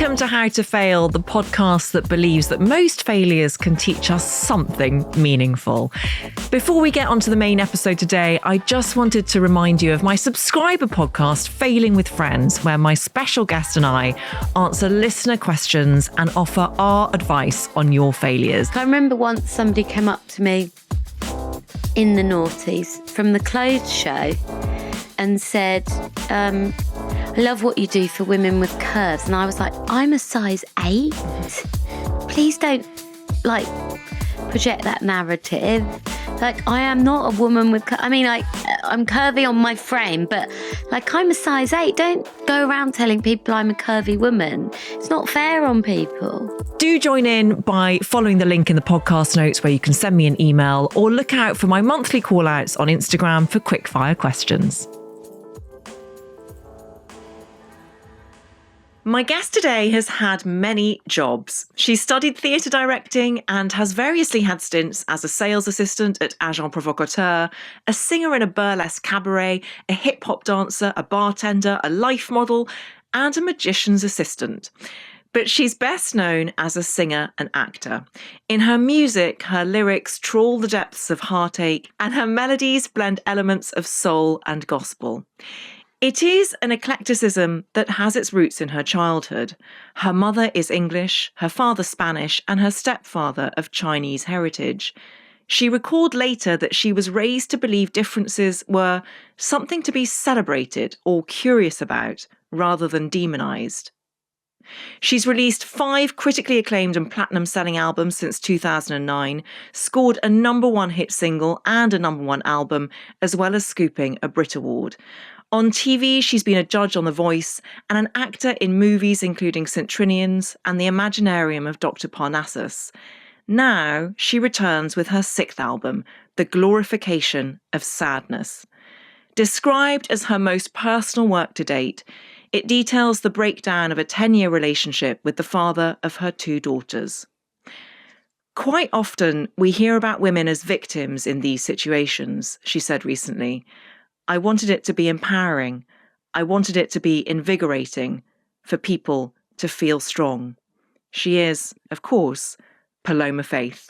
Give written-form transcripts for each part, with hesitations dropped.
Welcome to How to Fail, the podcast that believes that most failures can teach us something meaningful. Before we get onto the main episode today, I just wanted to remind you of my subscriber podcast, Failing with Friends, where my special guest and I answer listener questions and offer our advice on your failures. I remember once somebody came up to me in the noughties from the clothes show and said, I love what you do for women with curves. And I was like, I'm a size 8. Please don't, project that narrative. I am not a woman with I'm curvy on my frame, but I'm a size 8. Don't go around telling people I'm a curvy woman. It's not fair on people. Do join in by following the link in the podcast notes where you can send me an email, or look out for my monthly call-outs on Instagram for quick-fire questions. My guest today has had many jobs. She studied theatre directing and has variously had stints as a sales assistant at Agent Provocateur, a singer in a burlesque cabaret, a hip-hop dancer, a bartender, a life model, and a magician's assistant. But she's best known as a singer and actor. In her music, her lyrics trawl the depths of heartache, and her melodies blend elements of soul and gospel. It is an eclecticism that has its roots in her childhood. Her mother is English, her father Spanish, and her stepfather of Chinese heritage. She recalled later that she was raised to believe differences were something to be celebrated or curious about, rather than demonised. She's released 5 critically acclaimed and platinum-selling albums since 2009, scored a #1 hit single and a #1 album, as well as scooping a Brit Award. On TV, she's been a judge on The Voice and an actor in movies including St. Trinian's and The Imaginarium of Dr. Parnassus. Now, she returns with her 6th album, The Glorification of Sadness. Described as her most personal work to date, it details the breakdown of a 10-year relationship with the father of her 2 daughters. Quite often, we hear about women as victims in these situations, she said recently. I wanted it to be empowering. I wanted it to be invigorating for people to feel strong. She is, of course, Paloma Faith.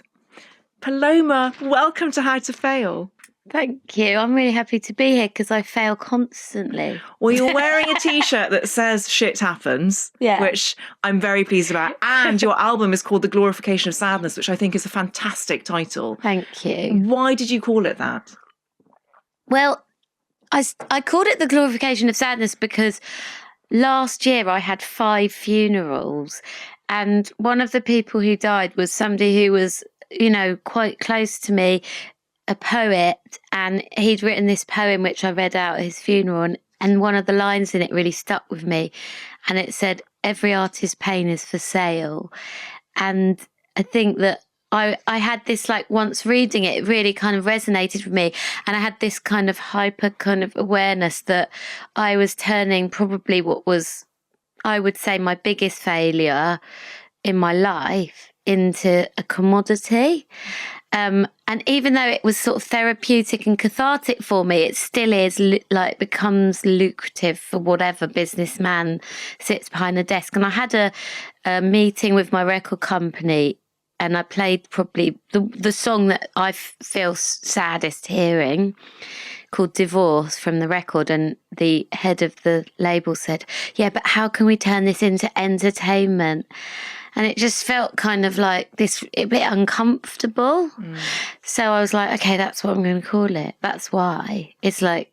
Paloma, welcome to How to Fail. Thank you. I'm really happy to be here because I fail constantly. Well, you're wearing a T-shirt that says shit happens, which I'm very pleased about. And your album is called The Glorification of Sadness, which I think is a fantastic title. Thank you. Why did you call it that? Well, I called it The Glorification of Sadness because last year I had 5 funerals, and one of the people who died was somebody who was, quite close to me, a poet, and he'd written this poem which I read out at his funeral, and one of the lines in it really stuck with me, and it said, "Every artist's pain is for sale." And I think that I had this, once reading it, it really kind of resonated with me. And I had this kind of hyper kind of awareness that I was turning probably what was, I would say, my biggest failure in my life into a commodity. And even though it was sort of therapeutic and cathartic for me, it still is becomes lucrative for whatever businessman sits behind the desk. And I had a meeting with my record company, and I played probably the song that I feel saddest hearing, called Divorce, from the record. And the head of the label said, "Yeah, but how can we turn this into entertainment?" And it just felt kind of like this, a bit uncomfortable. So I was like, okay, that's what I'm going to call it. That's why. It's the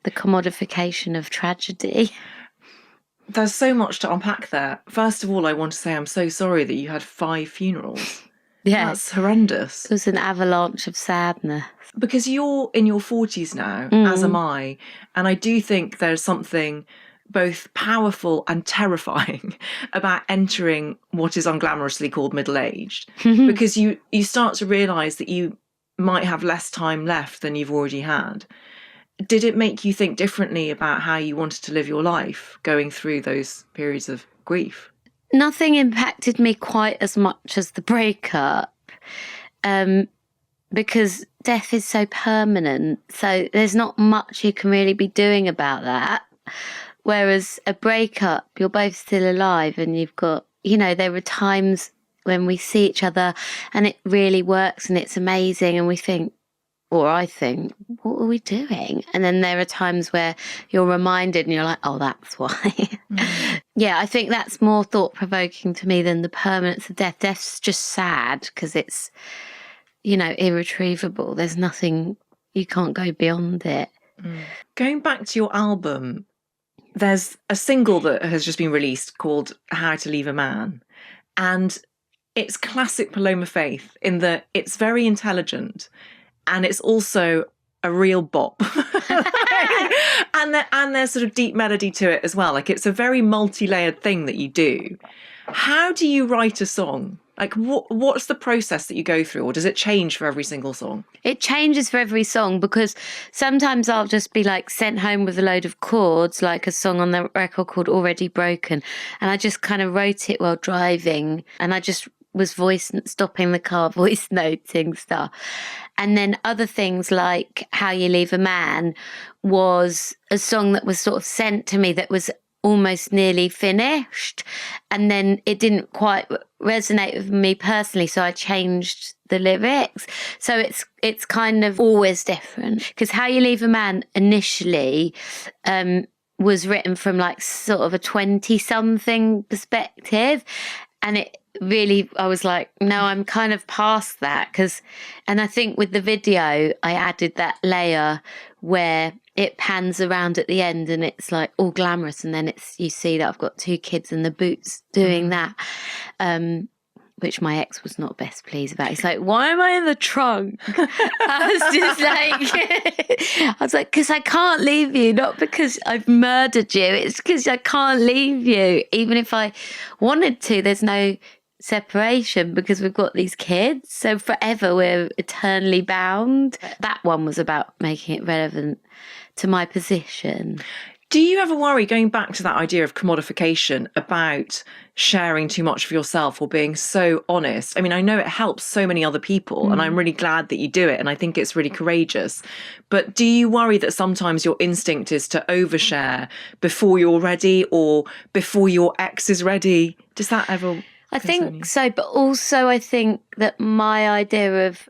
commodification of tragedy. There's so much to unpack there. First of all, I want to say I'm so sorry that you had 5 funerals. Yeah. That's horrendous. It was an avalanche of sadness. Because you're in your 40s now, as am I, and I do think there's something both powerful and terrifying about entering what is unglamorously called middle-aged, because you start to realise that you might have less time left than you've already had. Did it make you think differently about how you wanted to live your life going through those periods of grief? Nothing impacted me quite as much as the breakup, because death is so permanent. So there's not much you can really be doing about that. Whereas a breakup, you're both still alive and you've got, there are times when we see each other and it really works and it's amazing and we think, or I think, what are we doing? And then there are times where you're reminded and you're like, oh, that's why. Yeah, I think that's more thought-provoking to me than the permanence of death. Death's just sad because it's, irretrievable. There's nothing, you can't go beyond it. Going back to your album, there's a single that has just been released called How to Leave a Man. And it's classic Paloma Faith in that it's very intelligent and it's also a real bop. and there's sort of deep melody to it as well. Like, it's a very multi-layered thing that you do. How do you write a song? Like, what's the process that you go through, or does it change for every single song? It changes for every song because sometimes I'll just be like sent home with a load of chords, like a song on the record called Already Broken. And I just kind of wrote it while driving and I just was stopping the car, voice noting stuff. And then other things like How You Leave a Man was a song that was sort of sent to me that was almost nearly finished, and then it didn't quite resonate with me personally, so I changed the lyrics. So it's kind of always different, because How You Leave a Man initially was written from like sort of a 20-something perspective, and it really, I was like, no, I'm kind of past that, and I think with the video I added that layer where it pans around at the end and it's like all glamorous, and then you see that I've got 2 kids in the boots doing that, which my ex was not best pleased about. He's like, why am I in the trunk? I was like, because I can't leave you, not because I've murdered you, it's because I can't leave you. Even if I wanted to, there's no separation because we've got these kids, so forever we're eternally bound. That one was about making it relevant to my position. Do you ever worry, going back to that idea of commodification, about sharing too much of yourself or being so honest? I mean, I know it helps so many other people, and I'm really glad that you do it, and I think it's really courageous. But do you worry that sometimes your instinct is to overshare before you're ready or before your ex is ready? Does that ever... I think so, but also I think that my idea of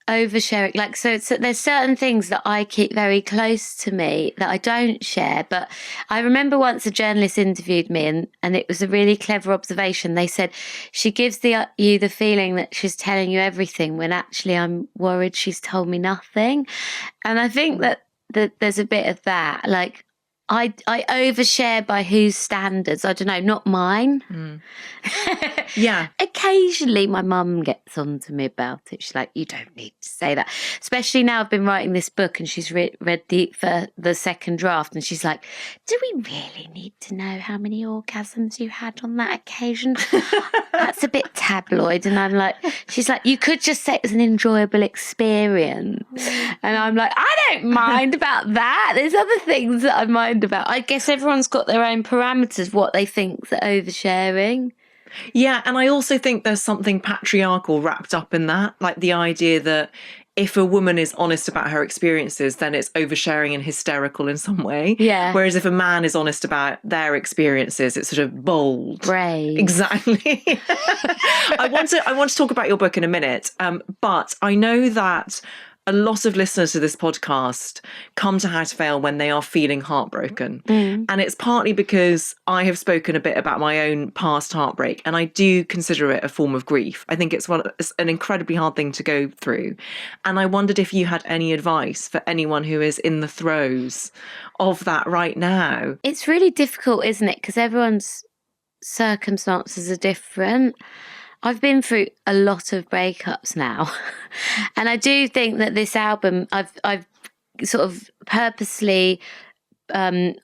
oversharing, like, so there's certain things that I keep very close to me that I don't share. But I remember once a journalist interviewed me, and it was a really clever observation. They said she gives you the feeling that she's telling you everything when actually I'm worried she's told me nothing. And I think that there's a bit of that, like, I overshare by whose standards? I don't know, not mine. Yeah. Occasionally my mum gets on to me about it. She's like, you don't need to say that. Especially now I've been writing this book and she's read the second draft, and she's like, do we really need to know how many orgasms you had on that occasion? That's a bit tabloid. And I'm like, she's like, you could just say it was an enjoyable experience. And I'm like, I don't mind about that. There's other things that I mind about. I guess everyone's got their own parameters, what they think's oversharing. Yeah, and I also think there's something patriarchal wrapped up in that, like the idea that if a woman is honest about her experiences, then it's oversharing and hysterical in some way. Yeah. Whereas if a man is honest about their experiences, it's sort of bold. Brave. Exactly. I want to talk about your book in a minute, but I know that a lot of listeners to this podcast come to How to Fail when they are feeling heartbroken. And it's partly because I have spoken a bit about my own past heartbreak, and I do consider it a form of grief. I think it's an incredibly hard thing to go through. And I wondered if you had any advice for anyone who is in the throes of that right now. It's really difficult, isn't it? Because everyone's circumstances are different. I've been through a lot of breakups now, and I do think that this album, I've sort of purposely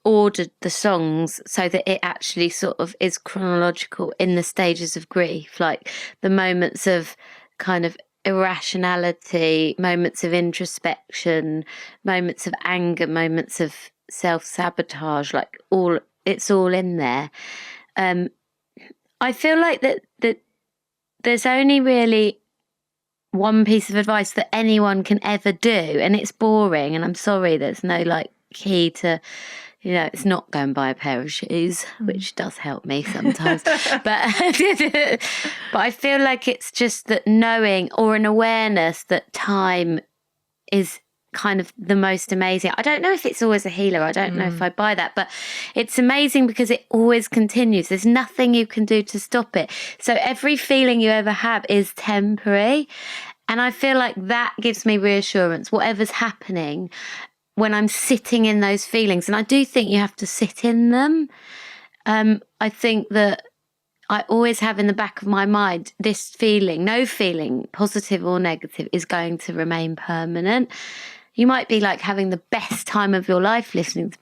ordered the songs so that it actually sort of is chronological in the stages of grief, like the moments of kind of irrationality, moments of introspection, moments of anger, moments of self-sabotage, like it's all in there. I feel like that there's only really one piece of advice that anyone can ever do, and it's boring, and I'm sorry, there's no like key to You know, it's not go and buy a pair of shoes, which does help me sometimes. but I feel like it's just that knowing or an awareness that time is kind of the most amazing. I don't know if it's always a healer. I don't know if I buy that, but it's amazing because it always continues. There's nothing you can do to stop it. So every feeling you ever have is temporary. And I feel like that gives me reassurance, whatever's happening, when I'm sitting in those feelings. And I do think you have to sit in them. I think that I always have in the back of my mind, this feeling, no feeling, positive or negative, is going to remain permanent. You might be like having the best time of your life listening to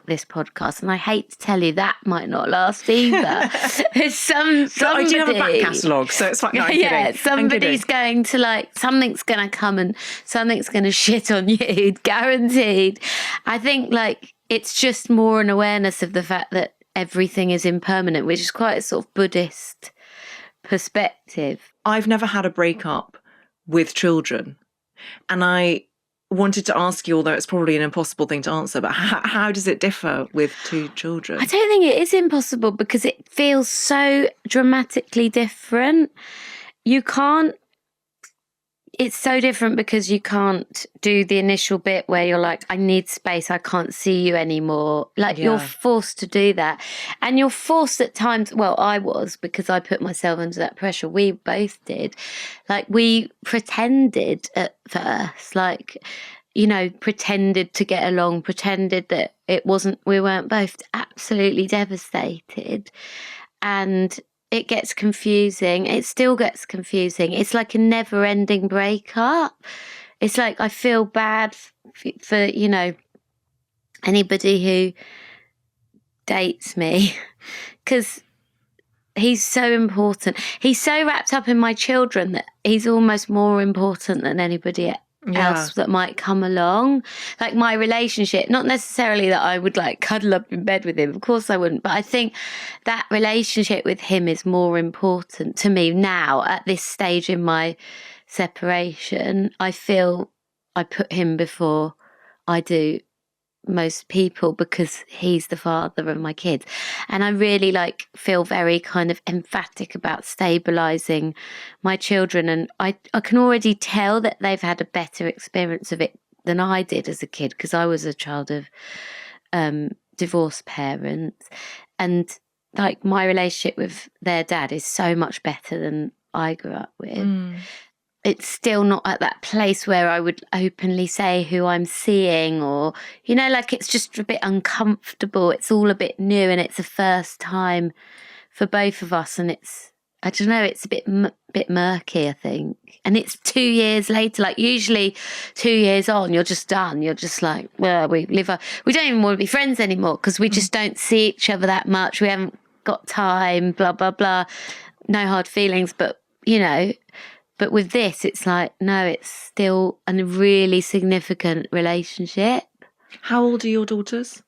this podcast, and I hate to tell you that might not last either. There's somebody. I do have a back catalogue, so it's like, no, I'm kidding. Somebody's going to something's going to come and something's going to shit on you, guaranteed. I think it's just more an awareness of the fact that everything is impermanent, which is quite a sort of Buddhist perspective. I've never had a breakup with children, and I wanted to ask you, although it's probably an impossible thing to answer, but how does it differ with 2 children? I don't think it is impossible because it feels so dramatically different. It's so different because you can't do the initial bit where you're like, I need space, I can't see you anymore. You're forced to do that. And you're forced at times, well, I was, because I put myself under that pressure. We both did. We pretended at first, pretended to get along, pretended that we weren't both absolutely devastated. And it gets confusing. It still gets confusing. It's like a never-ending breakup. It's like I feel bad for anybody who dates me because he's so important. He's so wrapped up in my children that he's almost more important than anybody else that might come along. My relationship, not necessarily that I would cuddle up in bed with him, of course I wouldn't, but I think that relationship with him is more important to me now at this stage in my separation. I feel I put him before I do most people because he's the father of my kids, and I really feel very kind of emphatic about stabilizing my children, and I can already tell that they've had a better experience of it than I did as a kid because I was a child of divorced parents, and my relationship with their dad is so much better than I grew up with. It's still not at that place where I would openly say who I'm seeing or, it's just a bit uncomfortable. It's all a bit new and it's a first time for both of us. And it's a bit murky, I think. And it's 2 years later, usually 2 years on, you're just done. You're just well, we don't even want to be friends anymore because we just don't see each other that much. We haven't got time, blah, blah, blah. No hard feelings, but, But with this, it's no, it's still a really significant relationship. How old are your daughters?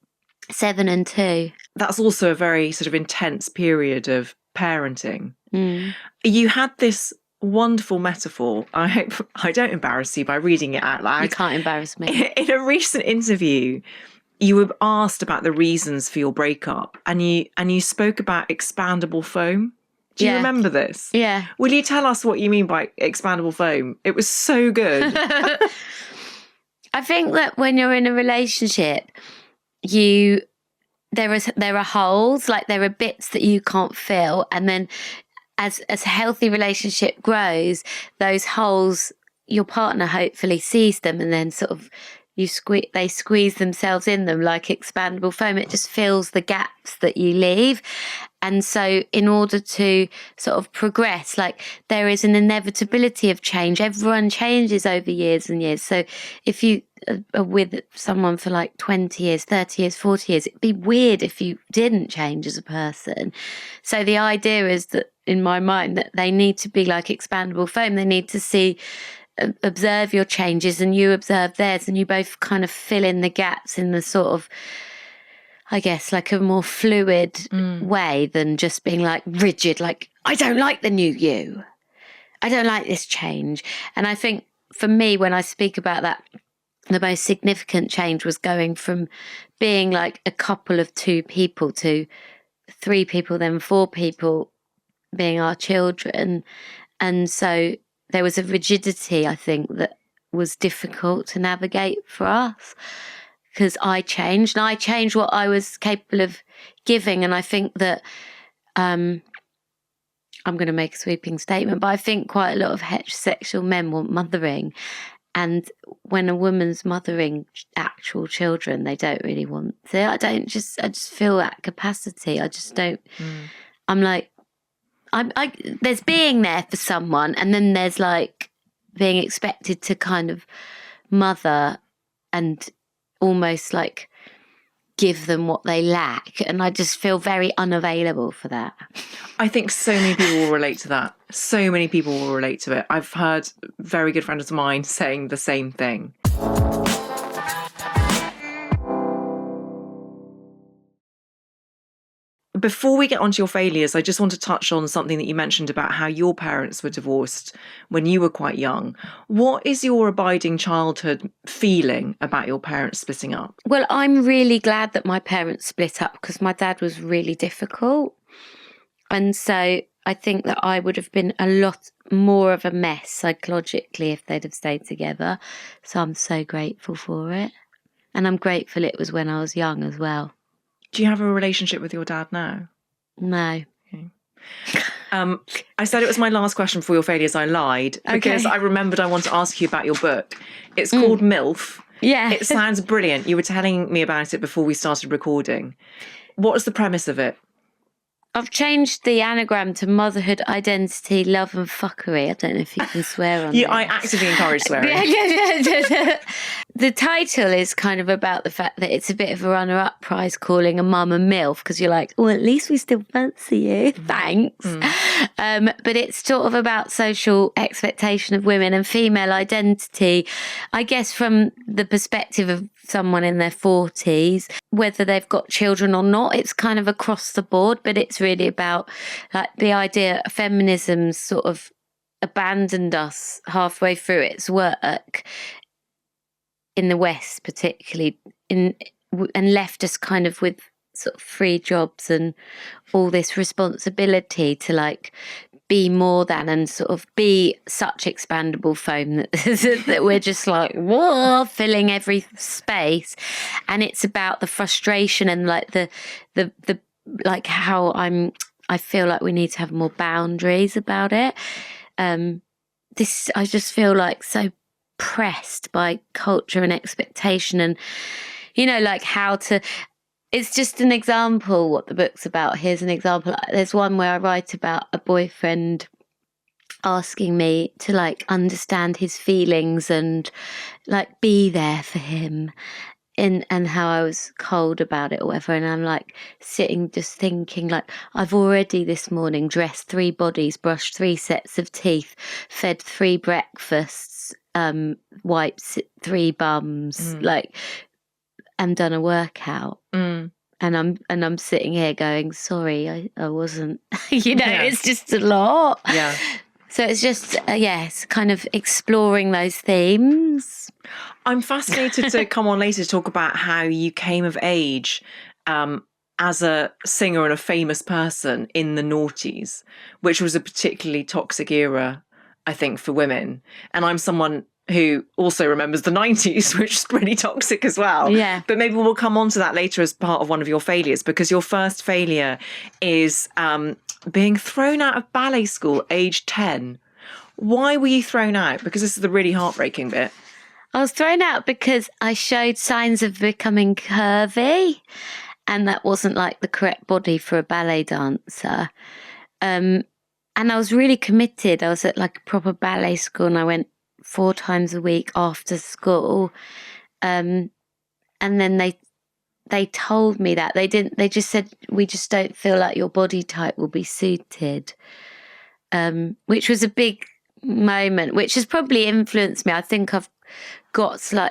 7 and 2. That's also a very sort of intense period of parenting. You had this wonderful metaphor. I hope I don't embarrass you by reading it out loud. You can't embarrass me. In a recent interview, you were asked about the reasons for your breakup, and you spoke about expandable foam. Do you remember this? Yeah. Will you tell us what you mean by expandable foam? It was so good. I think that when you're in a relationship, there are holes, there are bits that you can't fill, and then as a healthy relationship grows, those holes, your partner hopefully sees them, and then sort of they squeeze themselves in them like expandable foam. It just fills the gaps that you leave. And so in order to sort of progress, there is an inevitability of change. Everyone changes over years and years. So if you are with someone for 20 years, 30 years, 40 years, it'd be weird if you didn't change as a person. So the idea is that, in my mind, that they need to be like expandable foam. They need to observe your changes and you observe theirs, and you both kind of fill in the gaps in the sort of, I guess, a more fluid way than just being rigid, I don't like the new you. I don't like this change. And I think for me, when I speak about that the most significant change was going from being like a couple of 2 people to 3 people, then 4 people being our children. And so there was a rigidity, I think, that was difficult to navigate for us, because I changed what I was capable of giving. And I think that I'm going to make a sweeping statement, but I think quite a lot of heterosexual men want mothering. And when a woman's mothering actual children, they don't really want to. I just feel that capacity. I just don't. I'm like, there's being there for someone, and then there's like being expected to kind of mother and almost like give them what they lack. And I just feel very unavailable for that. I think so many people will relate to that. So many people will relate to it. I've heard very good friends of mine saying the same thing. Before we get onto your failures, I just want to touch on something that you mentioned about how your parents were divorced when you were quite young. What is your abiding childhood feeling about your parents splitting up? Well, I'm really glad that my parents split up, because my dad was really difficult. And so I think that I would have been a lot more of a mess psychologically if they'd have stayed together. So I'm so grateful for it. And I'm grateful it was when I was young as well. Do you have a relationship with your dad now? No. Okay. I said it was my last question for your failures. I lied because I remembered I want to ask you about your book. It's called MILF. Yeah. It sounds brilliant. You were telling me about it before we started recording. What is the premise of it? I've changed the anagram to motherhood, identity, love and fuckery. I don't know if you can swear on Yeah, it. I actively encourage swearing. The title is kind of about the fact that it's a bit of a runner-up prize calling a mum a MILF, because you're like, well, at least we still fancy you. Thanks. But it's sort of about social expectation of women and female identity, I guess from the perspective of someone in their 40s, whether they've got children or not. It's kind of across the board, but it's really about like the idea feminism's sort of abandoned us halfway through its work in the West, particularly, and left us kind of with sort of free jobs and all this responsibility to like be more than and sort of be such expandable foam that, that we're just like, whoa, filling every space. And it's about the frustration and like the like how I feel like we need to have more boundaries about it. I just feel like so pressed by culture and expectation, and you know, like how to. It's just an example what the book's about. Here's an example. There's one where I write about a boyfriend asking me to like understand his feelings and like be there for him, and how I was cold about it or whatever. And I'm like sitting just thinking like, I've already this morning dressed 3 bodies, brushed 3 sets of teeth, fed 3 breakfasts, wiped 3 bums, like, and done a workout. And I'm sitting here going, sorry, I wasn't, you know, It's just a lot. Yeah. So it's just, it's kind of exploring those themes. I'm fascinated to come on later to talk about how you came of age as a singer and a famous person in the noughties, which was a particularly toxic era, I think, for women. And I'm someone who also remembers the 90s, which is pretty toxic as well. Yeah. But maybe we'll come on to that later as part of one of your failures, because your first failure is being thrown out of ballet school age 10. Why were you thrown out? Because this is the really heartbreaking bit. I was thrown out because I showed signs of becoming curvy, and that wasn't like the correct body for a ballet dancer. And I was really committed. I was at like a proper ballet school, and I went 4 times a week after school. And then they told me that they just said, we just don't feel like your body type will be suited. Which was a big moment, which has probably influenced me. I think I've got I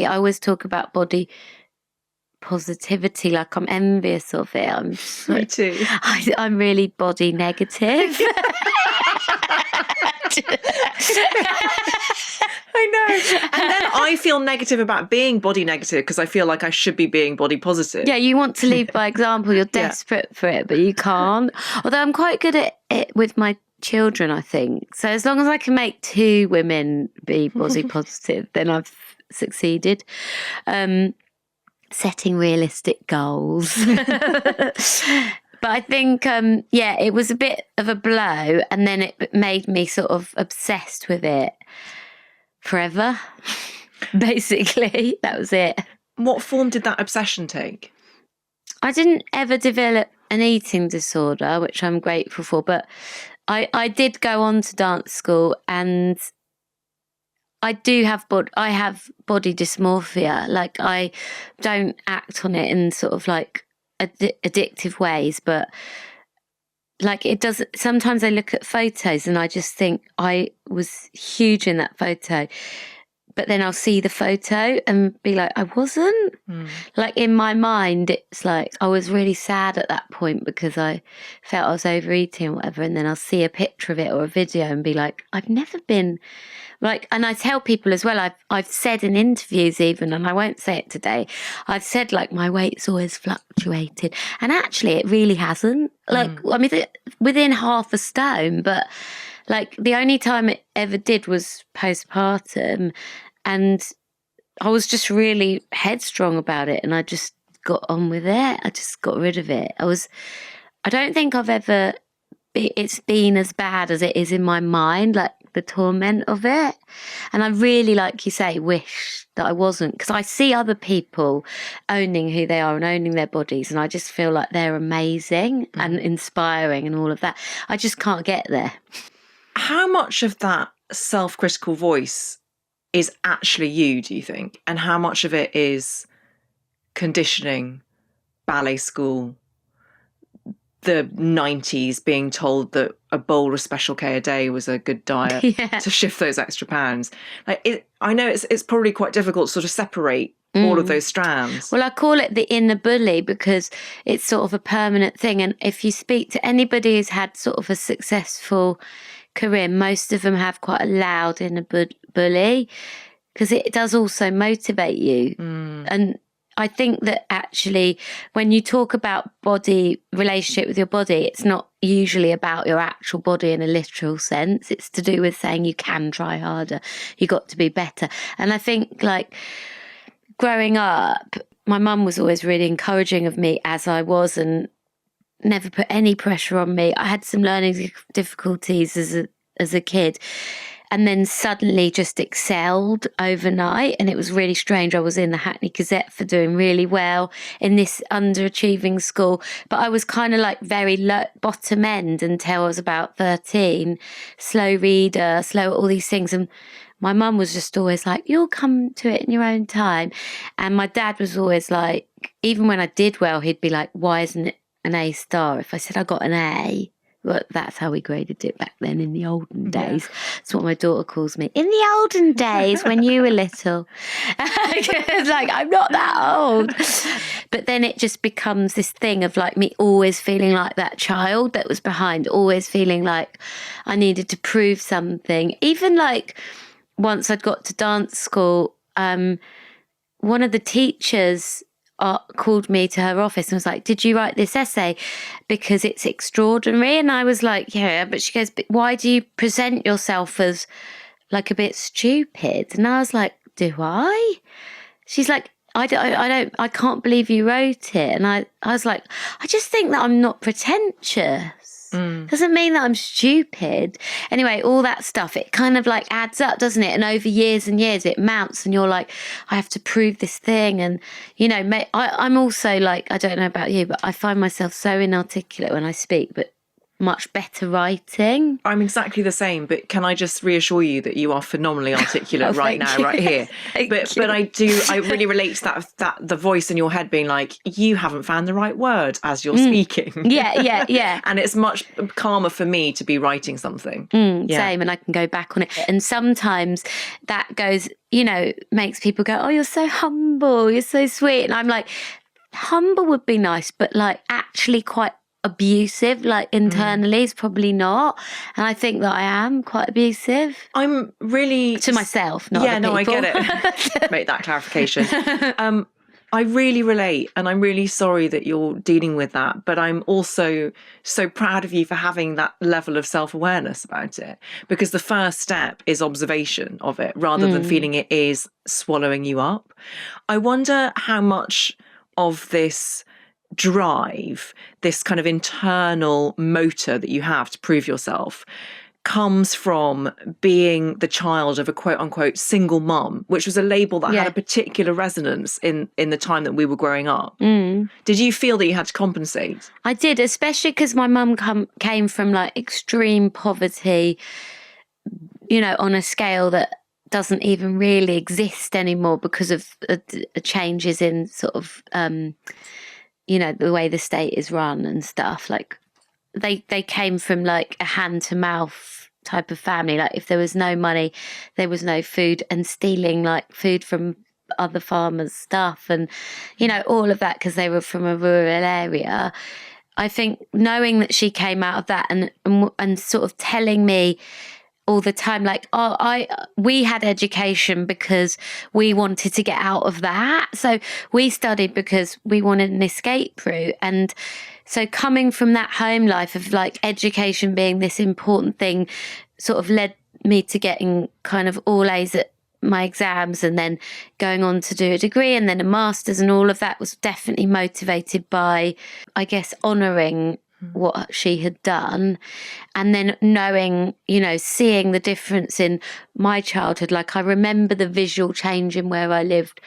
always talk about body positivity, like I'm envious of it. I'm just Me too. I'm really body negative. I know. And then I feel negative about being body negative because I feel like I should be being body positive. Yeah, you want to lead by example. You're desperate for it, but you can't. Although I'm quite good at it with my children, I think. So as long as I can make 2 women be body positive, then I've succeeded. Setting realistic goals. But I think, it was a bit of a blow, and then it made me sort of obsessed with it forever. Basically, that was it. What form did that obsession take? I didn't ever develop an eating disorder, which I'm grateful for, but I did go on to dance school, and I have body dysmorphia. Like, I don't act on it in sort of like addictive ways, but like it does. Sometimes I look at photos and I just think I was huge in that photo, but then I'll see the photo and be like, I wasn't. Like, in my mind, it's like I was really sad at that point because I felt I was overeating or whatever, and then I'll see a picture of it or a video and be like, I've never been like. And I tell people as well, I've said in interviews even, and I won't say it today, I've said like my weight's always fluctuated, and actually it really hasn't. Like, I mean, within half a stone, but like the only time it ever did was postpartum, and I was just really headstrong about it, and I just got on with it. I just got rid of it. I don't think it's been as bad as it is in my mind, like the torment of it. And I really, like you say, wish that I wasn't, because I see other people owning who they are and owning their bodies, and I just feel like they're amazing and inspiring and all of that. I just can't get there. How much of that self-critical voice is actually you, do you think? And how much of it is conditioning, ballet school, the 90s, being told that a bowl of Special K a day was a good diet to shift those extra pounds? Like, I know it's probably quite difficult to sort of separate all of those strands. Well, I call it the inner bully because it's sort of a permanent thing. And if you speak to anybody who's had sort of a successful career, most of them have quite a loud inner bully, because it does also motivate you. And I think that actually when you talk about body, relationship with your body, it's not usually about your actual body in a literal sense. It's to do with saying you can try harder, you got to be better. And I think, like, growing up, my mum was always really encouraging of me as I was, and never put any pressure on me. I had some learning difficulties as a kid, and then suddenly just excelled overnight. And it was really strange. I was in the Hackney Gazette for doing really well in this underachieving school, but I was kind of like very low, bottom end until I was about 13, slow reader, slow at all these things. And my mum was just always like, you'll come to it in your own time. And my dad was always like, even when I did well, he'd be like, why isn't it an A star? If I said I got an A, well, that's how we graded it back then in the olden days. That's what my daughter calls me. In the olden days when you were little. It's like, I'm not that old. But then it just becomes this thing of like me always feeling like that child that was behind, always feeling like I needed to prove something. Even like once I'd got to dance school, one of the teachers called me to her office and was like, did you write this essay? Because it's extraordinary. And I was like, yeah. But she goes, but why do you present yourself as like a bit stupid? And I was like, do I? She's like, I can't believe you wrote it. And I was like, I just think that I'm not pretentious. Doesn't mean that I'm stupid. Anyway, all that stuff, it kind of like adds up, doesn't it? And over years and years it mounts, and you're like, I have to prove this thing. And, you know, I'm also like, I don't know about you, but I find myself so inarticulate when I speak, but much better writing. I'm exactly the same, but can I just reassure you that you are phenomenally articulate right now, right here. But I really relate to that the voice in your head being like, you haven't found the right word as you're speaking. Yeah. And it's much calmer for me to be writing something. Same, and I can go back on it. And sometimes that goes, you know, makes people go, oh, you're so humble, you're so sweet. And I'm like, humble would be nice, but like actually quite abusive, like internally, is probably not. And I think that I am quite abusive. I'm really... To myself, not yeah, other no, people. I get it. Make that clarification. I really relate, and I'm really sorry that you're dealing with that, but I'm also so proud of you for having that level of self-awareness about it, because the first step is observation of it rather than feeling it is swallowing you up. I wonder how much of this drive, this kind of internal motor that you have to prove yourself, comes from being the child of a quote unquote single mum, which was a label that had a particular resonance in the time that we were growing up. Did you feel that you had to compensate? I did, especially because my mum came from like extreme poverty, on a scale that doesn't even really exist anymore because of changes in sort of, the way the state is run and stuff. Like they came from like a hand to mouth type of family. Like if there was no money, there was no food, and stealing like food from other farmers' stuff and, all of that because they were from a rural area. I think knowing that she came out of that and sort of telling me all the time, like, we had education because we wanted to get out of that. So we studied because we wanted an escape route. And so coming from that home life of like education being this important thing sort of led me to getting kind of all A's at my exams and then going on to do a degree and then a master's, and all of that was definitely motivated by, I guess, honouring what she had done, and then knowing, seeing the difference in my childhood. Like I remember the visual change in where I lived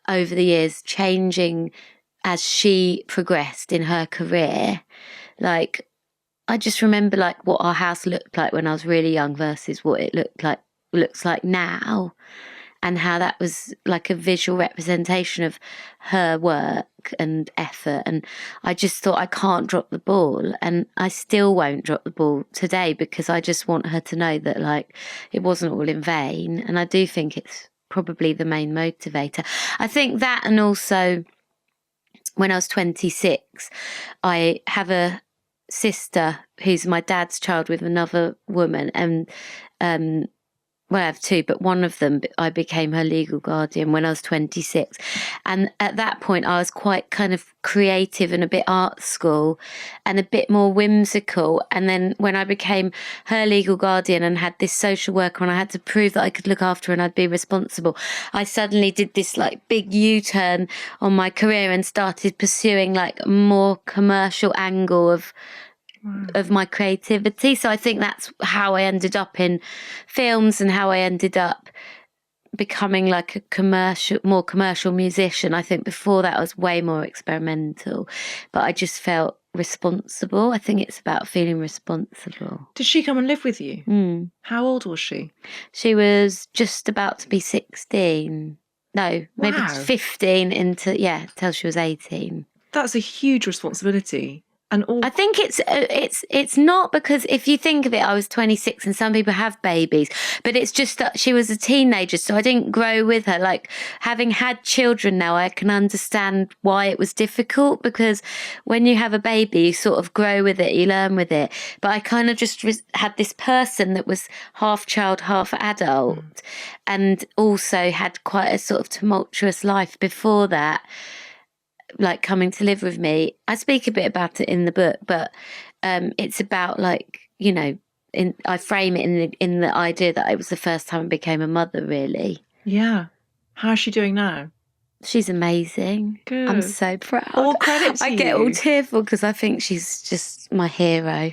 over the years changing as she progressed in her career. Like I just remember like what our house looked like when I was really young versus what it looks like now, and how that was like a visual representation of her work and effort. And I just thought, I can't drop the ball, and I still won't drop the ball today because I just want her to know that like it wasn't all in vain. And I do think it's probably the main motivator. I think that, and also when I was 26, I have a sister who's my dad's child with another woman, and well, I have two, but one of them, I became her legal guardian when I was 26. And at that point, I was quite kind of creative and a bit art school and a bit more whimsical. And then when I became her legal guardian and had this social worker and I had to prove that I could look after her and I'd be responsible, I suddenly did this like big U-turn on my career and started pursuing like a more commercial angle of my creativity. So I think that's how I ended up in films and how I ended up becoming like a more commercial musician. I think before that I was way more experimental, but I just felt responsible. I think it's about feeling responsible. Did she come and live with you? How old was she? She was just about to be 16. No, maybe 15 till she was 18. That's a huge responsibility. And I think it's not, because if you think of it, I was 26 and some people have babies, but it's just that she was a teenager, so I didn't grow with her. Like having had children now, I can understand why it was difficult, because when you have a baby, you sort of grow with it, you learn with it. But I kind of just had this person that was half child, half adult, and also had quite a sort of tumultuous life before that, like coming to live with me. I speak a bit about it in the book, but it's about like, I frame it in the idea that it was the first time I became a mother, really. Yeah. How's she doing now? She's amazing. Good. I'm so proud. All credit to you. I get all tearful because I think she's just my hero.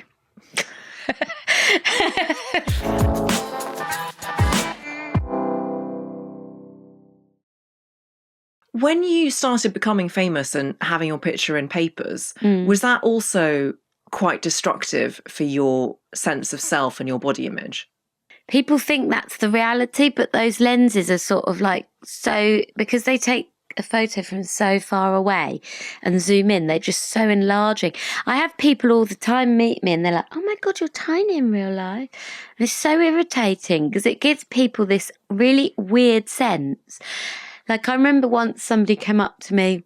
When you started becoming famous and having your picture in papers, was that also quite destructive for your sense of self and your body image? People think that's the reality, but those lenses are sort of like, so because they take a photo from so far away and zoom in, they're just so enlarging. I have people all the time meet me and they're like, oh my God, you're tiny in real life. And it's so irritating because it gives people this really weird sense. Like I remember once somebody came up to me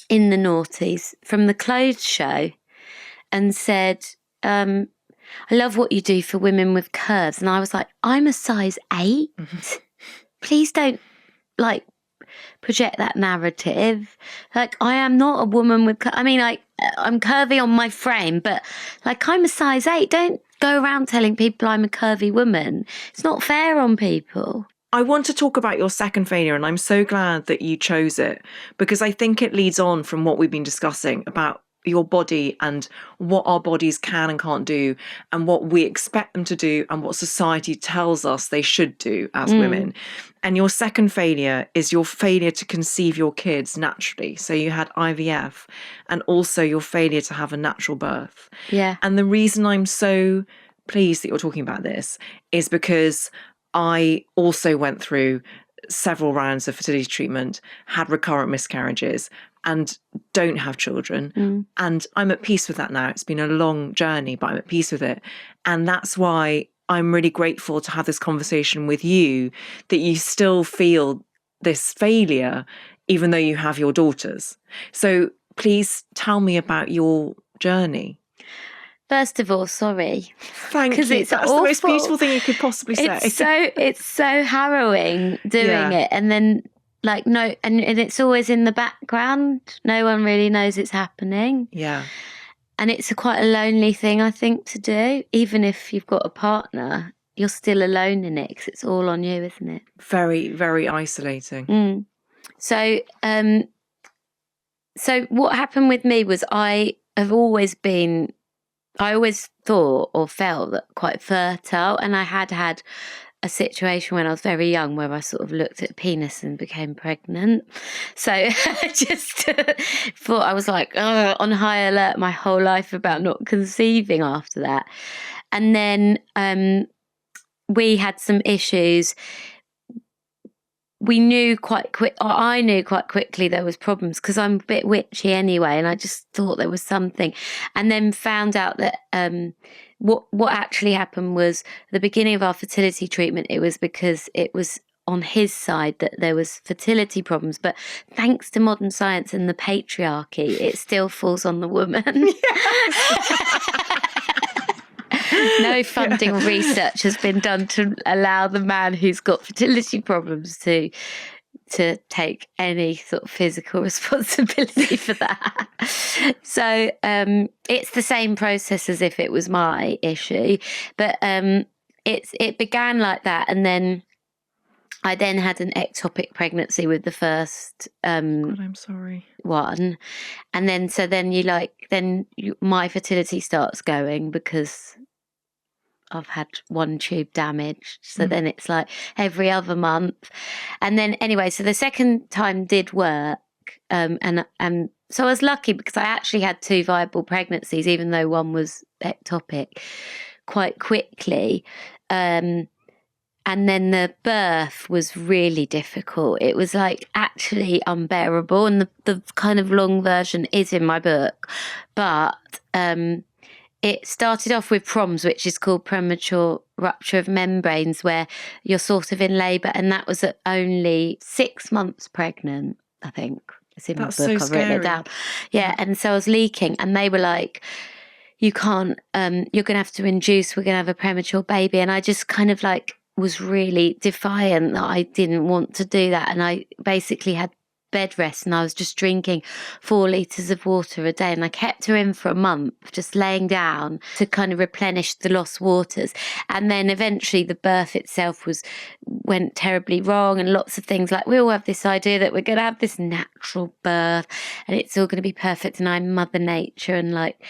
in the noughties from the clothes show and said, I love what you do for women with curves. And I was like, I'm a size 8. Please don't like project that narrative. Like, I am not a woman with, I mean, like, I'm curvy on my frame, but like, I'm a size 8. Don't go around telling people I'm a curvy woman. It's not fair on people. I want to talk about your second failure, and I'm so glad that you chose it, because I think it leads on from what we've been discussing about your body and what our bodies can and can't do, and what we expect them to do, and what society tells us they should do as women. And your second failure is your failure to conceive your kids naturally. So you had IVF, and also your failure to have a natural birth. Yeah. And the reason I'm so pleased that you're talking about this is because I also went through several rounds of fertility treatment, had recurrent miscarriages, and don't have children. And I'm at peace with that now. It's been a long journey, but I'm at peace with it. And that's why I'm really grateful to have this conversation with you, that you still feel this failure, even though you have your daughters. So please tell me about your journey. First of all, sorry. Thank you. It's That's awful. The most beautiful thing you could possibly say. It's so harrowing doing it. And then like, no, and it's always in the background. No one really knows it's happening. Yeah. And it's quite a lonely thing, I think, to do. Even if you've got a partner, you're still alone in it because it's all on you, isn't it? Very, very isolating. So what happened with me was I always thought or felt that quite fertile, and I had a situation when I was very young where I sort of looked at penis and became pregnant. So I just thought, I was like on high alert my whole life about not conceiving after that. And then we had some issues. I knew quite quickly there was problems because I'm a bit witchy anyway, and I just thought there was something, and then found out that what actually happened was the beginning of our fertility treatment. It was because it was on his side that there was fertility problems, but thanks to modern science and the patriarchy, it still falls on the woman. No funding research has been done to allow the man who's got fertility problems to take any sort of physical responsibility for that. So it's the same process as if it was my issue, but it began like that, and then I then had an ectopic pregnancy with the first God, I'm sorry. one, and then my fertility starts going because I've had one tube damaged. So then it's like every other month. And then anyway, so the second time did work. And so I was lucky because I actually had 2 viable pregnancies, even though one was ectopic, quite quickly. And then the birth was really difficult. It was like actually unbearable. And the kind of long version is in my book. But it started off with PROMS, which is called premature rupture of membranes, where you're sort of in labour, and that was at only 6 months pregnant, I think. It's in my book, so I've written it down. Yeah, and so I was leaking, and they were like, you can't, you're going to have to induce, we're going to have a premature baby. And I just kind of like was really defiant that I didn't want to do that. And I basically had bed rest, and I was just drinking 4 litres of water a day, and I kept her in for a month, just laying down to kind of replenish the lost waters. And then eventually the birth itself went terribly wrong, and lots of things, like we all have this idea that we're going to have this natural birth and it's all going to be perfect, and I'm Mother Nature, and like,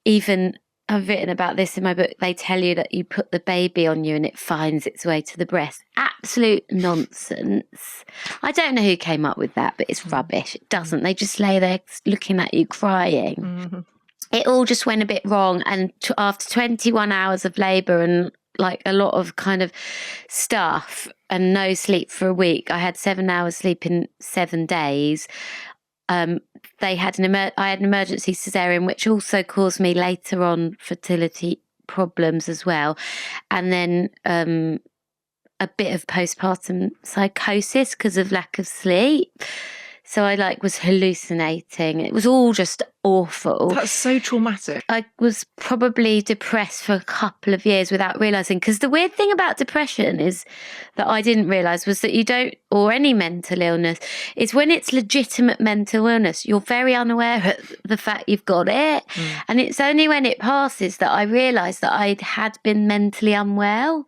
even I've written about this in my book, they tell you that you put the baby on you and it finds its way to the breast. Absolute nonsense. I don't know who came up with that, but it's rubbish. It doesn't. They just lay there looking at you crying. Mm-hmm. It all just went a bit wrong. And after 21 hours of labour and like a lot of kind of stuff and no sleep for a week, I had 7 hours sleep in 7 days. I had an emergency cesarean, which also caused me later on fertility problems as well, and then a bit of postpartum psychosis because of lack of sleep. So I like was hallucinating. It was all just awful. That's so traumatic. I was probably depressed for a couple of years without realising. Because the weird thing about depression is that I didn't realise was that you don't, or any mental illness, is when it's legitimate mental illness, you're very unaware of the fact you've got it. And it's only when it passes that I realised that I had been mentally unwell.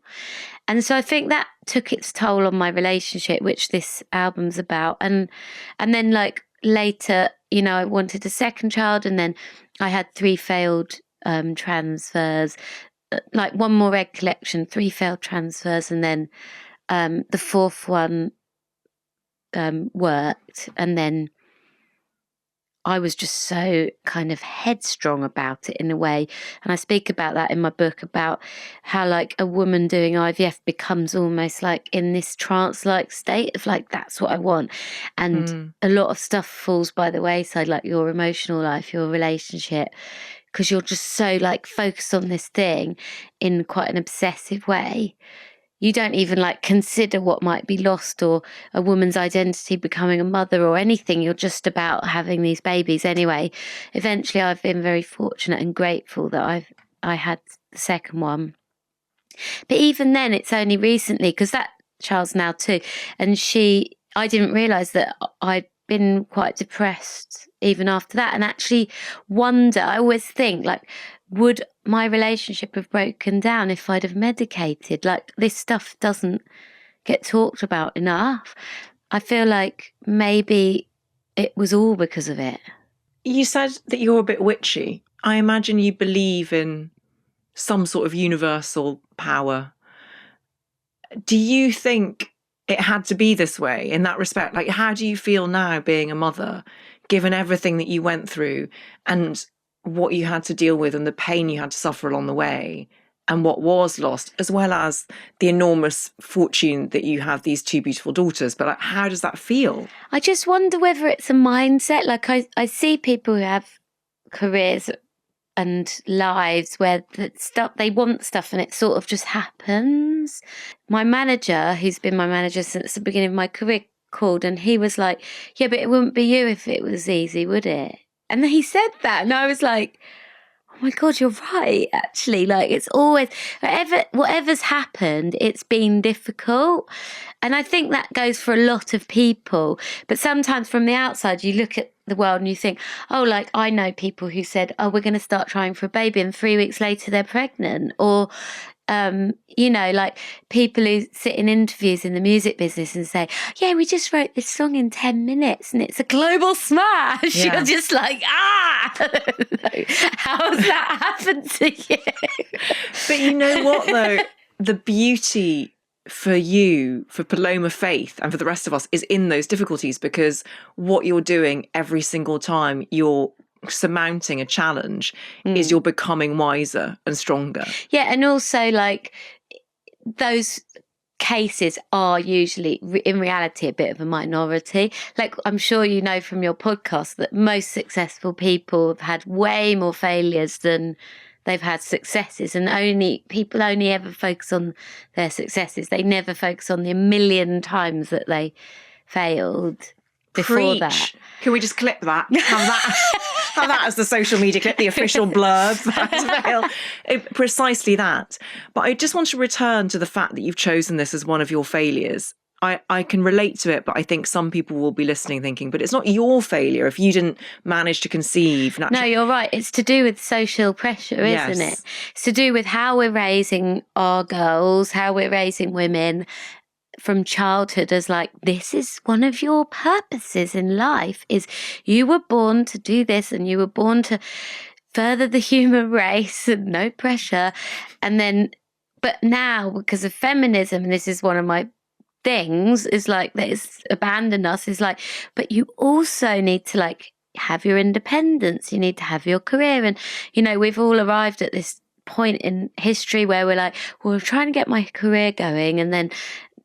And so I think that took its toll on my relationship, which this album's about. And then like later, you know, I wanted a second child, and then I had 3 failed transfers, like one more egg collection, 3 failed transfers, and then the 4th one worked. And then I was just so kind of headstrong about it in a way. And I speak about that in my book, about how like a woman doing IVF becomes almost like in this trance-like state of like, that's what I want. And a lot of stuff falls by the wayside, like your emotional life, your relationship, because you're just so like focused on this thing in quite an obsessive way. You don't even like consider what might be lost, or a woman's identity becoming a mother, or anything. You're just about having these babies anyway. Eventually I've been very fortunate and grateful that I had the second one. But even then, it's only recently, because that child's now 2, and I didn't realise that I'd been quite depressed even after that. And actually wonder, I always think like, would my relationship have broken down if I'd have medicated? Like, this stuff doesn't get talked about enough. I feel like maybe it was all because of it. You said that you're a bit witchy. I imagine you believe in some sort of universal power. Do you think it had to be this way in that respect? Like, how do you feel now being a mother, given everything that you went through and what you had to deal with and the pain you had to suffer along the way and what was lost, as well as the enormous fortune that you have these 2 beautiful daughters? But like, how does that feel? I just wonder whether it's a mindset. Like I see people who have careers and lives where they want stuff and it sort of just happens. My manager, who's been my manager since the beginning of my career, called and he was like, yeah, but it wouldn't be you if it was easy, would it? And then he said that, and I was like, oh my God, you're right, actually. Like, it's always, whatever's happened, it's been difficult. And I think that goes for a lot of people. But sometimes from the outside, you look at the world and you think, oh, like, I know people who said, oh, we're going to start trying for a baby, and 3 weeks later they're pregnant. Or, you know, like people who sit in interviews in the music business and say, yeah, we just wrote this song in 10 minutes and it's a global smash. Yeah. You're just like, how's that happened to you? But you know what, though? The beauty for you, for Paloma Faith, and for the rest of us is in those difficulties, because what you're doing every single time you're surmounting a challenge is you're becoming wiser and stronger. Yeah, and also like those cases are usually in reality a bit of a minority. Like, I'm sure you know from your podcast that most successful people have had way more failures than they've had successes, and people only ever focus on their successes. They never focus on the 1,000,000 times that they failed before. Preach. That. Can we just clip that? Have that as the social media clip, the official blurb. Precisely that. But I just want to return to the fact that you've chosen this as one of your failures. I can relate to it, but I think some people will be listening thinking, but it's not your failure if you didn't manage to conceive. No, you're right. It's to do with social pressure, isn't it? It's to do with how we're raising our girls, how we're raising women from childhood as like, this is one of your purposes in life, is you were born to do this and you were born to further the human race and no pressure. And then, but now because of feminism, and this is one of my things, is like that it's abandoned us, is like, but you also need to like have your independence, you need to have your career. And, you know, we've all arrived at this point in history where we're like, well, we're trying to get my career going, and then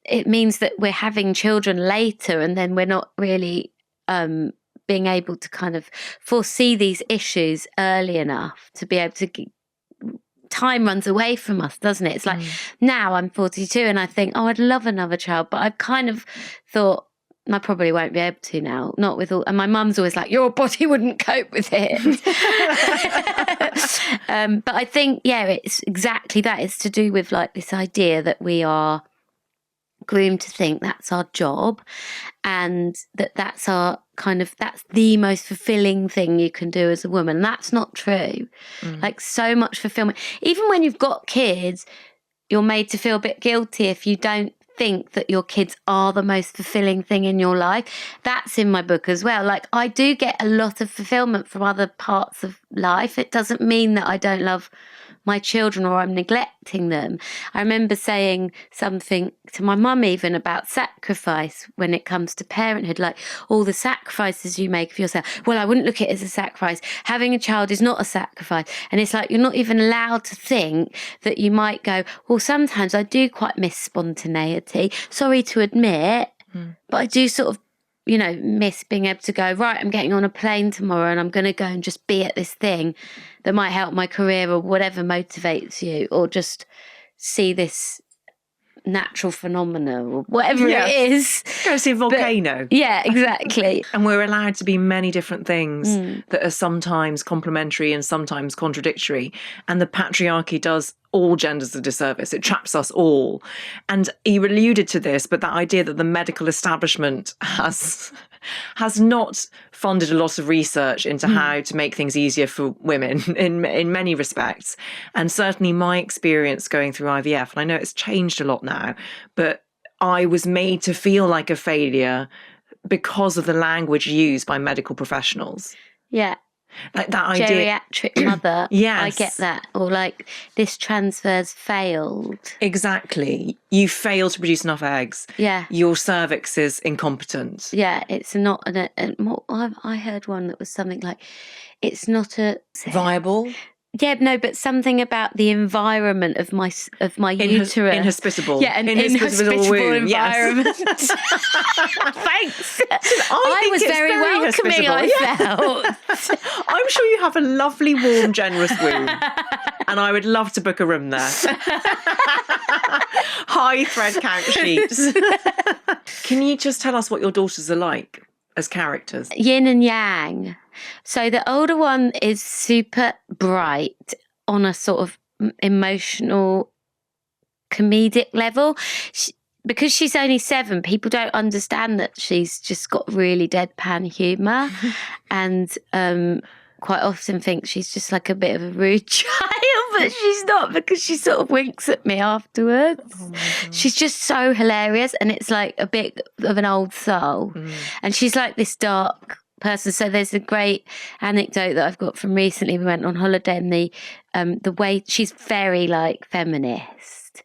it means that we're having children later, and then we're not really being able to kind of foresee these issues early enough to be able to time runs away from us, doesn't it? It's like now I'm 42 and I think, oh, I'd love another child, but I've kind of thought I probably won't be able to now. Not with all. And my mum's always like, your body wouldn't cope with it. But I think, it's exactly that. It's to do with like this idea that we are groomed to think that's our job, and that's our that's the most fulfilling thing you can do as a woman. That's not true. Like, so much fulfillment. Even when you've got kids, you're made to feel a bit guilty if you don't think that your kids are the most fulfilling thing in your life. That's in my book as well. Like, I do get a lot of fulfillment from other parts of life. It doesn't mean that I don't love my children or I'm neglecting them. I remember saying something to my mum even about sacrifice when it comes to parenthood, like all the sacrifices you make for yourself. Well, I wouldn't look at it as a sacrifice. Having a child is not a sacrifice. And it's like, you're not even allowed to think that you might go, well, sometimes I do quite miss spontaneity. Sorry to admit, but I do sort of, miss being able to go, right, I'm getting on a plane tomorrow and I'm going to go and just be at this thing that might help my career or whatever motivates you, or just see this natural phenomena or whatever it is. Go see a volcano. But, yeah, exactly. And we're allowed to be many different things that are sometimes complementary and sometimes contradictory. And the patriarchy does all genders a disservice. It traps us all. And you alluded to this, but that idea that the medical establishment has not funded a lot of research into how to make things easier for women in many respects. And certainly my experience going through IVF, and I know it's changed a lot now, but I was made to feel like a failure because of the language used by medical professionals. Yeah. Like that idea. Geriatric mother. Yes. I get that. Or like, this transfer's failed. Exactly. You fail to produce enough eggs. Yeah. Your cervix is incompetent. Yeah, it's not I heard one that was something like, it's not a viable. Yeah, no, but something about the environment of my uterus. Inhospitable. Yeah, an inhospitable womb. environment. Yes. Thanks. I was very welcoming, I felt. I'm sure you have a lovely, warm, generous womb. And I would love to book a room there. High thread count sheets. Can you just tell us what your daughters are like as characters? Yin and yang. So the older one is super bright on a sort of emotional, comedic level. Because she's only 7, people don't understand that she's just got really deadpan humour and quite often think she's just like a bit of a rude child, but she's not, because she sort of winks at me afterwards. She's just so hilarious, and it's like a bit of an old soul. And she's like this dark person. So there's a great anecdote that I've got from recently. We went on holiday, and the way she's very like feminist.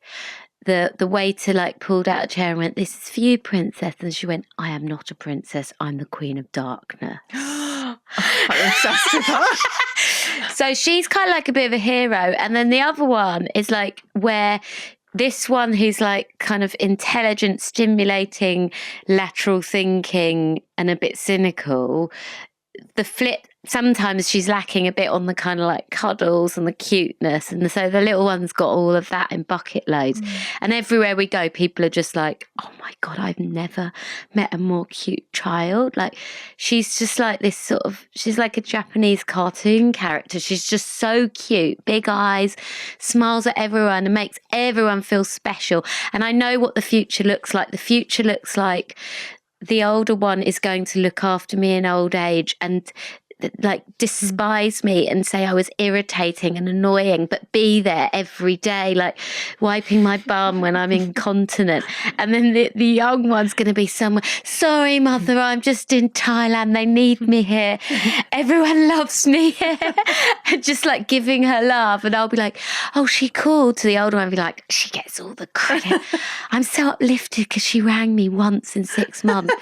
The waiter like pulled out a chair and went, "This is for you, princess." And she went, "I am not a princess. I'm the queen of darkness." I'm obsessed with that. So she's kind of like a bit of a hero. And then the other one is like where this one who's like kind of intelligent, stimulating, lateral thinking and a bit cynical. The flip, sometimes she's lacking a bit on the kind of like cuddles and the cuteness. And so the little one's got all of that in bucket loads. And everywhere we go, people are just like, "Oh my God, I've never met a more cute child." Like, she's just like this sort of, she's like a Japanese cartoon character. She's just so cute, big eyes, smiles at everyone and makes everyone feel special. And I know what the future looks like. The future looks like the older one is going to look after me in old age and like despise me and say I was irritating and annoying, but be there every day, like wiping my bum when I'm incontinent. And then the young one's going to be somewhere, "Sorry, mother, I'm just in Thailand. They need me here. Everyone loves me here." And just like giving her love. And I'll be like, "Oh, she called." To the older one, I'll be like, "She gets all the credit. I'm so uplifted because she rang me once in 6 months."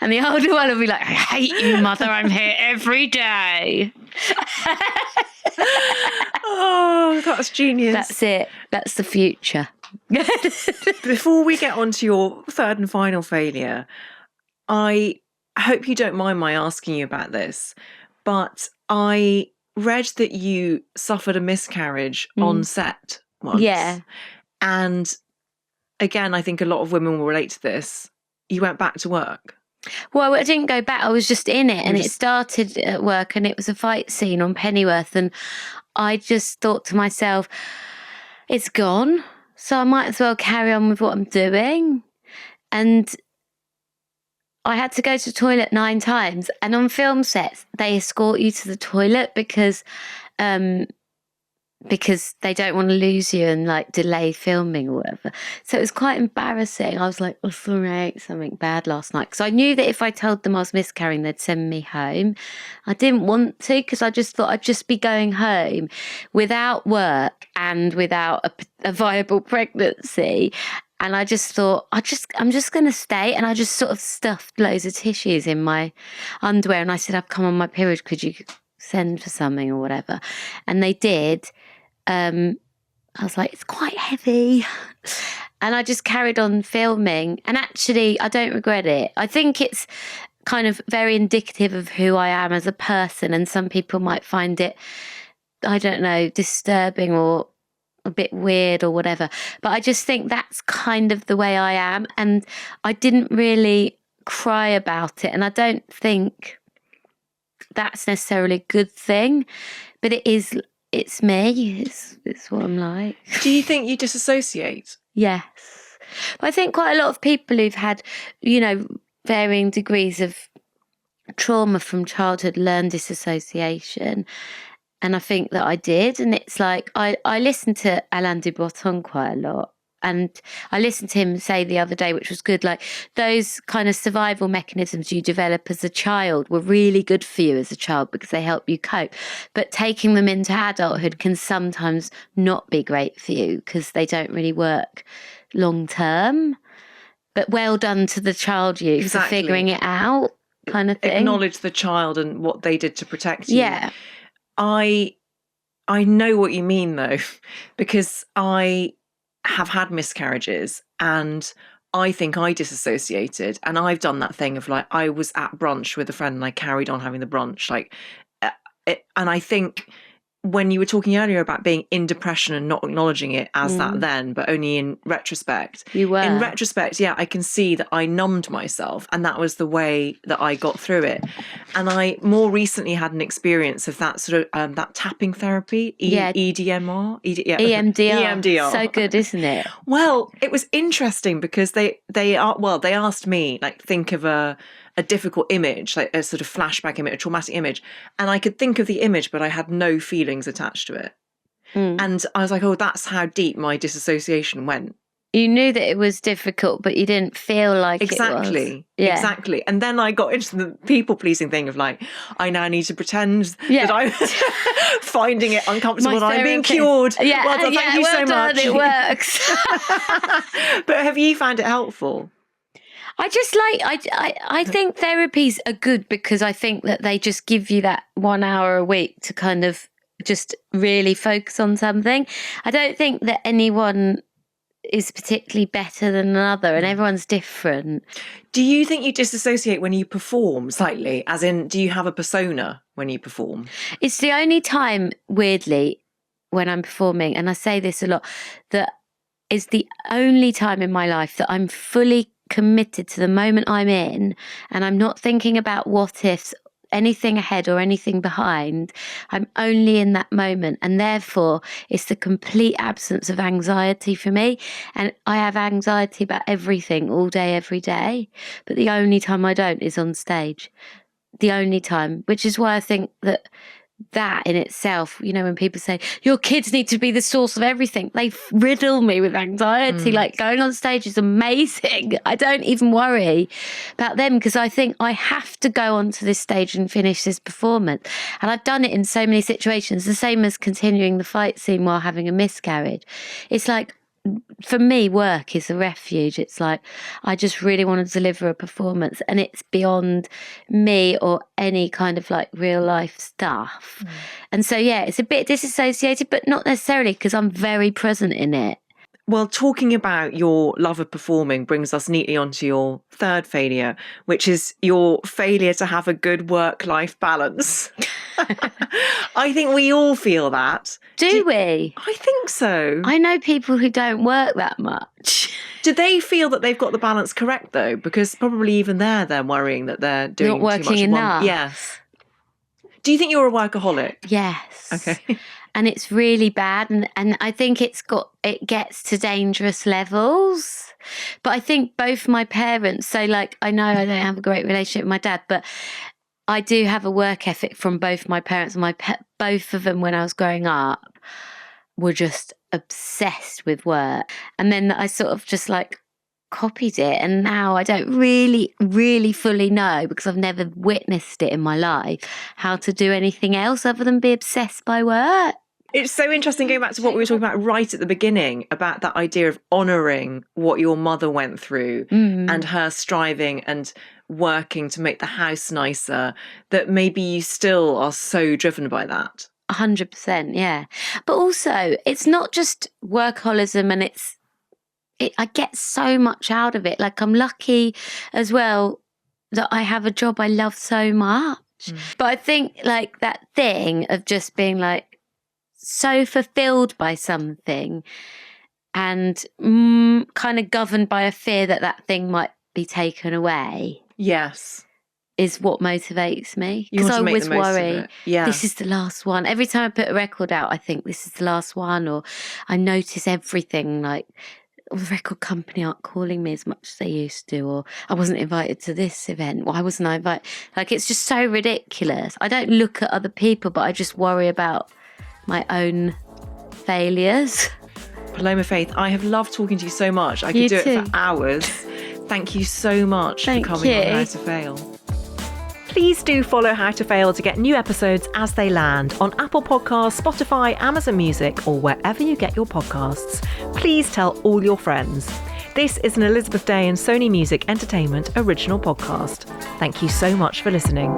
And the older one will be like, "I hate you, mother. I'm here every day." Oh, that's genius. That's it. That's the future. Before we get on to your third and final failure, I hope you don't mind my asking you about this, but I read that you suffered a miscarriage on set once. Yeah. And again, I think a lot of women will relate to this. you went back to work? Well, I didn't go back. I was just in it, and it started at work, and it was a fight scene on Pennyworth, and I just thought to myself, it's gone, so I might as well carry on with what I'm doing. And I had to go to the toilet 9 times, and on film sets, they escort you to the toilet because they don't want to lose you and like delay filming or whatever. So it was quite embarrassing. I was like, oh, sorry, I ate something bad last night. Because I knew that if I told them I was miscarrying, they'd send me home. I didn't want to, because I just thought I'd just be going home without work and without a viable pregnancy. And I just thought, I'm just going to stay. And I just sort of stuffed loads of tissues in my underwear. And I said, I've come on my period. Could you send for something or whatever? And they did. I was like, it's quite heavy. And I just carried on filming. And actually, I don't regret it. I think it's kind of very indicative of who I am as a person. And some people might find it, I don't know, disturbing or a bit weird or whatever. But I just think that's kind of the way I am. And I didn't really cry about it. And I don't think that's necessarily a good thing. But it's me. It's what I'm like. Do you think you disassociate? Yes. But I think quite a lot of people who've had, varying degrees of trauma from childhood learn disassociation. And I think that I did. And it's like, I listen to Alain de Botton quite a lot. And I listened to him say the other day, which was good, like those kind of survival mechanisms you develop as a child were really good for you as a child because they help you cope. But taking them into adulthood can sometimes not be great for you because they don't really work long term. But well done to the child you for figuring it out, kind of thing. Acknowledge the child and what they did to protect you. Yeah. I know what you mean though, because I have had miscarriages and I think I disassociated, and I've done that thing of like, I was at brunch with a friend and I carried on having the brunch, and I think when you were talking earlier about being in depression and not acknowledging it as that then, but only in retrospect. You were. In retrospect, yeah, I can see that I numbed myself and that was the way that I got through it. And I more recently had an experience of that sort of, that tapping therapy, EDMR? EMDR. So good, isn't it? Well, it was interesting because they asked me, like, think of a difficult image, like a sort of flashback image, a traumatic image. And I could think of the image, but I had no feelings attached to it. And I was like, oh, that's how deep my disassociation went. You knew that it was difficult, but you didn't feel like it was. Exactly. And then I got into the people-pleasing thing of like, I now need to pretend that I'm finding it uncomfortable and I'm being cured. Yeah, well done, thank you so much. It works. But have you found it helpful? I just I think therapies are good because I think that they just give you that 1 hour a week to kind of just really focus on something. I don't think that anyone is particularly better than another and everyone's different. Do you think you disassociate when you perform slightly? As in, do you have a persona when you perform? It's the only time, weirdly, when I'm performing, and I say this a lot, that is the only time in my life that I'm fully committed to the moment I'm in and I'm not thinking about what ifs, anything ahead or anything behind. I'm only in that moment, and therefore it's the complete absence of anxiety for me. And I have anxiety about everything all day, every day, but the only time I don't is on stage. The only time, which is why I think that in itself, when people say your kids need to be the source of everything, they riddle me with anxiety. Like, going on stage is amazing. I don't even worry about them because I think I have to go onto this stage and finish this performance. And I've done it in so many situations, the same as continuing the fight scene while having a miscarriage. It's like, for me, work is a refuge. It's like, I just really want to deliver a performance and it's beyond me or any kind of like real life stuff. And so, yeah, it's a bit disassociated, but not necessarily because I'm very present in it. Well, talking about your love of performing brings us neatly onto your third failure, which is your failure to have a good work-life balance. I think we all feel that. Do we? I think so. I know people who don't work that much. Do they feel that they've got the balance correct though? Because probably even they're worrying that they're doing Not working too much of enough. one. Yes. Do you think you're a workaholic? Yes. Okay. And it's really bad. And I think it gets to dangerous levels. But I think both my parents, so like, I know I don't have a great relationship with my dad, but I do have a work ethic from both my parents. And both of them, when I was growing up, were just obsessed with work. And then I sort of just like copied it. And now I don't really, really fully know, because I've never witnessed it in my life, how to do anything else other than be obsessed by work. It's so interesting going back to what we were talking about right at the beginning, about that idea of honouring what your mother went through and her striving and working to make the house nicer, that maybe you still are so driven by that. 100%, yeah. But also, it's not just workaholism, and I get so much out of it. Like, I'm lucky as well that I have a job I love so much. But I think like that thing of just being like so fulfilled by something and kind of governed by a fear that thing might be taken away. Yes. Is what motivates me. You Because want I to make always the most of worry, it. Yeah. this is the last one. Every time I put a record out, I think this is the last one, or I notice everything, like the record company aren't calling me as much as they used to, or I wasn't invited to this event. Why wasn't I invited? Like, it's just so ridiculous. I don't look at other people, but I just worry about my own failures. Paloma Faith, I have loved talking to you so much. I could do it for hours. Thank you so much for coming on How to Fail. Please do follow How to Fail to get new episodes as they land on Apple Podcasts, Spotify, Amazon Music, or wherever you get your podcasts. Please tell all your friends. This is an Elizabeth Day and Sony Music Entertainment original podcast. Thank you so much for listening.